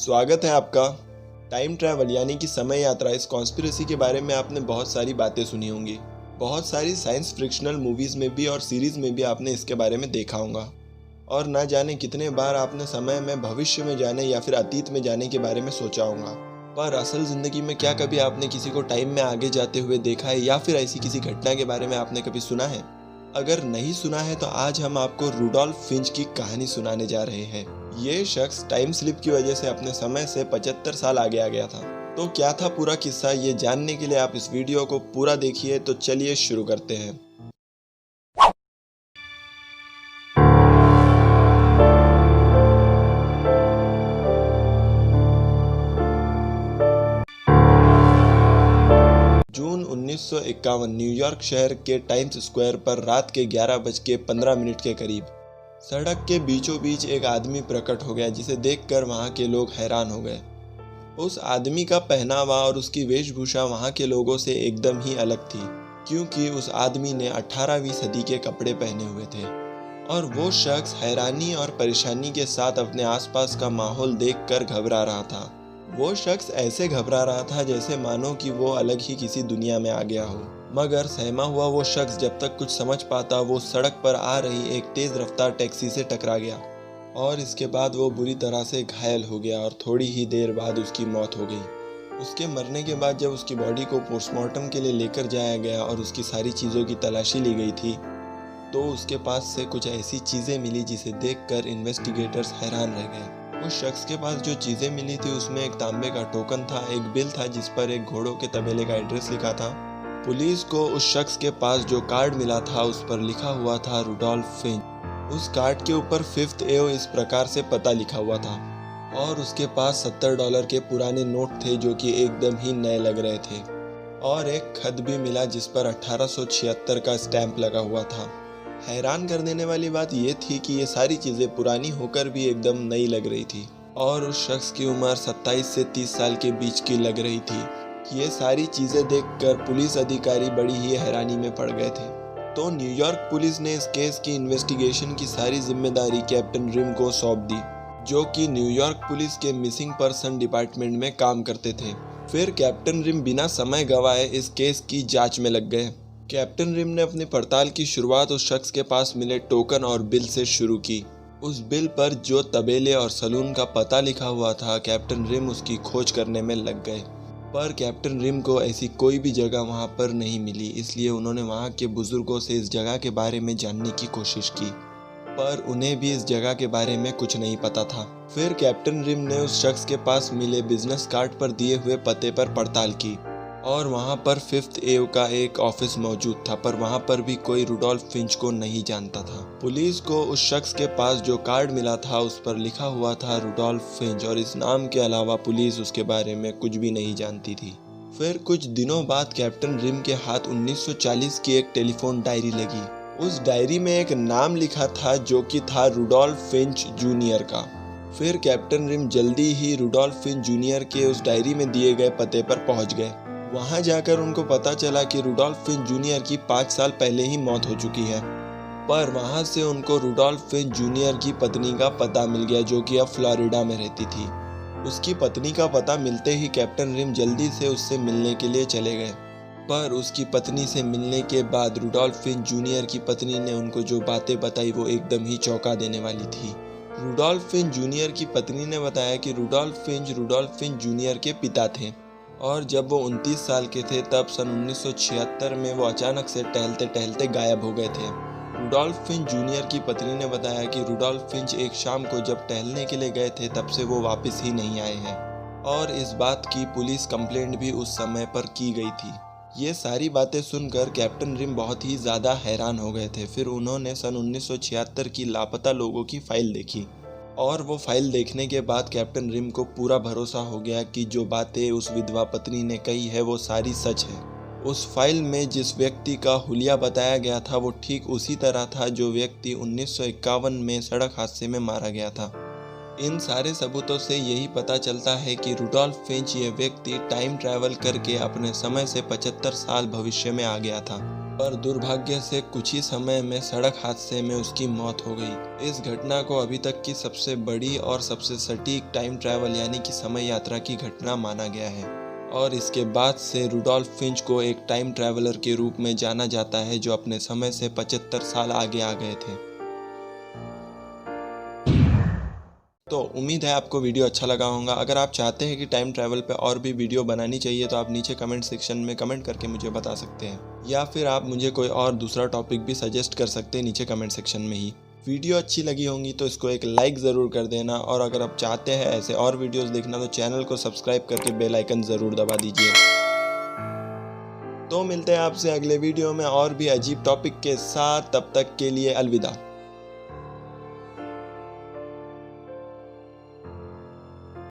स्वागत है आपका। टाइम ट्रैवल यानी कि समय यात्रा, इस कॉन्स्पिरेसी के बारे में आपने बहुत सारी बातें सुनी होंगी। बहुत सारी साइंस फिक्शनल मूवीज़ में भी और सीरीज़ में भी आपने इसके बारे में देखा होगा। और ना जाने कितने बार आपने समय में भविष्य में जाने या फिर अतीत में जाने के बारे में सोचा होगा। पर असल ज़िंदगी में क्या कभी आपने किसी को टाइम में आगे जाते हुए देखा है या फिर ऐसी किसी घटना के बारे में आपने कभी सुना है? अगर नहीं सुना है तो आज हम आपको रुडोल्फ फिंच की कहानी सुनाने जा रहे हैं। ये शख्स टाइम स्लिप की वजह से अपने समय से 75 साल आगे आ गया था। तो क्या था पूरा किस्सा, ये जानने के लिए आप इस वीडियो को पूरा देखिए। तो चलिए शुरू करते हैं। जून 1951 न्यूयॉर्क शहर के टाइम्स स्क्वायर पर रात के 11:15 के करीब सड़क के बीचों बीच एक आदमी प्रकट हो गया, जिसे देखकर वहां के लोग हैरान हो गए। उस आदमी का पहनावा और उसकी वेशभूषा वहां के लोगों से एकदम ही अलग थी, क्योंकि उस आदमी ने 18वीं सदी के कपड़े पहने हुए थे। और वो शख्स हैरानी और परेशानी के साथ अपने आसपास का माहौल देखकर घबरा रहा था। वो शख्स ऐसे घबरा रहा था जैसे मानो कि वो अलग ही किसी दुनिया में आ गया हो। मगर सहमा हुआ वो शख्स जब तक कुछ समझ पाता, वो सड़क पर आ रही एक तेज रफ्तार टैक्सी से टकरा गया और इसके बाद वो बुरी तरह से घायल हो गया और थोड़ी ही देर बाद उसकी मौत हो गई। उसके मरने के बाद जब उसकी बॉडी को पोस्टमार्टम के लिए लेकर जाया गया और उसकी सारी चीज़ों की तलाशी ली गई थी, तो उसके पास से कुछ ऐसी चीज़ें मिली जिसे देखकर इन्वेस्टिगेटर्स हैरान रह गए। उस शख्स के पास जो चीज़ें मिली थी उसमें एक तांबे का टोकन था, एक बिल था जिस पर एक घोड़ों के तबेले का एड्रेस लिखा था। पुलिस को उस शख्स के पास जो कार्ड मिला था उस पर लिखा हुआ था रुडोल्फ फिंच। उस कार्ड के ऊपर 5th एव इस प्रकार से पता लिखा हुआ था और उसके पास $70 के पुराने नोट थे जो कि एकदम ही नए लग रहे थे। और एक खत भी मिला जिस पर 1876 का स्टैंप लगा हुआ था। हैरान कर देने वाली बात यह थी कि ये सारी चीज़ें पुरानी होकर भी एकदम नई लग रही थी और उस शख्स की उम्र 27 से 30 साल के बीच की लग रही थी। ये सारी चीज़ें देखकर पुलिस अधिकारी बड़ी ही हैरानी में पड़ गए थे। तो न्यूयॉर्क पुलिस ने इस केस की इन्वेस्टिगेशन की सारी जिम्मेदारी कैप्टन रिम को सौंप दी, जो कि न्यूयॉर्क पुलिस के मिसिंग पर्सन डिपार्टमेंट में काम करते थे। फिर कैप्टन रिम बिना समय गंवाए इस केस की जांच में लग गए। कैप्टन रिम ने अपनी पड़ताल की शुरुआत उस शख्स के पास मिले टोकन और बिल से शुरू की। उस बिल पर जो तबेले और सलून का पता लिखा हुआ था, कैप्टन रिम उसकी खोज करने में लग गए। पर कैप्टन रिम को ऐसी कोई भी जगह वहां पर नहीं मिली, इसलिए उन्होंने वहां के बुजुर्गों से इस जगह के बारे में जानने की कोशिश की, पर उन्हें भी इस जगह के बारे में कुछ नहीं पता था। फिर कैप्टन रिम ने उस शख्स के पास मिले बिजनेस कार्ड पर दिए हुए पते पर पड़ताल की और वहां पर 5th एव का एक ऑफिस मौजूद था, पर वहां पर भी कोई रुडोल्फ फिंच को नहीं जानता था। पुलिस को उस शख्स के पास जो कार्ड मिला था उस पर लिखा हुआ था रुडोल्फ फिंच, और इस नाम के अलावा पुलिस उसके बारे में कुछ भी नहीं जानती थी। फिर कुछ दिनों बाद कैप्टन रिम के हाथ 1940 की एक टेलीफोन डायरी लगी। उस डायरी में एक नाम लिखा था जो कि था रुडोल्फ फिंच जूनियर का। फिर कैप्टन रिम जल्दी ही रुडोल्फ फिंच जूनियर के उस डायरी में दिए गए पते पर पहुंच गए। वहां जाकर उनको पता चला कि रुडोल्फ फिंच जूनियर की 5 साल पहले ही मौत हो चुकी है। पर वहां से उनको रुडोल्फ फिंच जूनियर की पत्नी का पता मिल गया, जो कि अब फ्लोरिडा में रहती थी। उसकी पत्नी का पता मिलते ही कैप्टन रिम जल्दी से उससे मिलने के लिए चले गए। पर उसकी पत्नी से मिलने के बाद रुडोल्फ फिंच जूनियर की पत्नी ने उनको जो बातें बताई वो एकदम ही चौंका देने वाली थी। रुडोल्फ फिंच जूनियर की पत्नी ने बताया कि रुडोल्फ फिंच जूनियर के पिता थे और जब वो 29 साल के थे तब सन 1976 में वो अचानक से टहलते टहलते गायब हो गए थे। रुडोल्फ फिंच जूनियर की पत्नी ने बताया कि रुडोल्फ फिंच एक शाम को जब टहलने के लिए गए थे तब से वो वापस ही नहीं आए हैं और इस बात की पुलिस कंप्लेंट भी उस समय पर की गई थी। ये सारी बातें सुनकर कैप्टन रिम बहुत ही ज़्यादा हैरान हो गए थे। फिर उन्होंने सन 1976 की लापता लोगों की फाइल देखी और वो फाइल देखने के बाद कैप्टन रिम को पूरा भरोसा हो गया कि जो बातें उस विधवा पत्नी ने कही है वो सारी सच है। उस फाइल में जिस व्यक्ति का हुलिया बताया गया था वो ठीक उसी तरह था जो व्यक्ति 1951 में सड़क हादसे में मारा गया था। इन सारे सबूतों से यही पता चलता है कि रुडोल्फ फिंच ये व्यक्ति टाइम ट्रैवल करके अपने समय से 75 साल भविष्य में आ गया था। पर दुर्भाग्य से कुछ ही समय में सड़क हादसे में उसकी मौत हो गई। इस घटना को अभी तक की सबसे बड़ी और सबसे सटीक टाइम ट्रैवल यानी कि समय यात्रा की घटना माना गया है और इसके बाद से रुडोल्फ फिंच को एक टाइम ट्रैवलर के रूप में जाना जाता है जो अपने समय से 75 साल आगे आ गए थे। तो उम्मीद है आपको वीडियो अच्छा लगा होगा। अगर आप चाहते हैं कि टाइम ट्रैवल पे और भी वीडियो बनानी चाहिए तो आप नीचे कमेंट सेक्शन में कमेंट करके मुझे बता सकते हैं, या फिर आप मुझे कोई और दूसरा टॉपिक भी सजेस्ट कर सकते हैं नीचे कमेंट सेक्शन में ही। वीडियो अच्छी लगी होंगी तो इसको एक लाइक ज़रूर कर देना, और अगर आप चाहते हैं ऐसे और वीडियोज़ देखना तो चैनल को सब्सक्राइब करके बेल आइकन ज़रूर दबा दीजिए। तो मिलते हैं आपसे अगले वीडियो में और भी अजीब टॉपिक के साथ। तब तक के लिए अलविदा।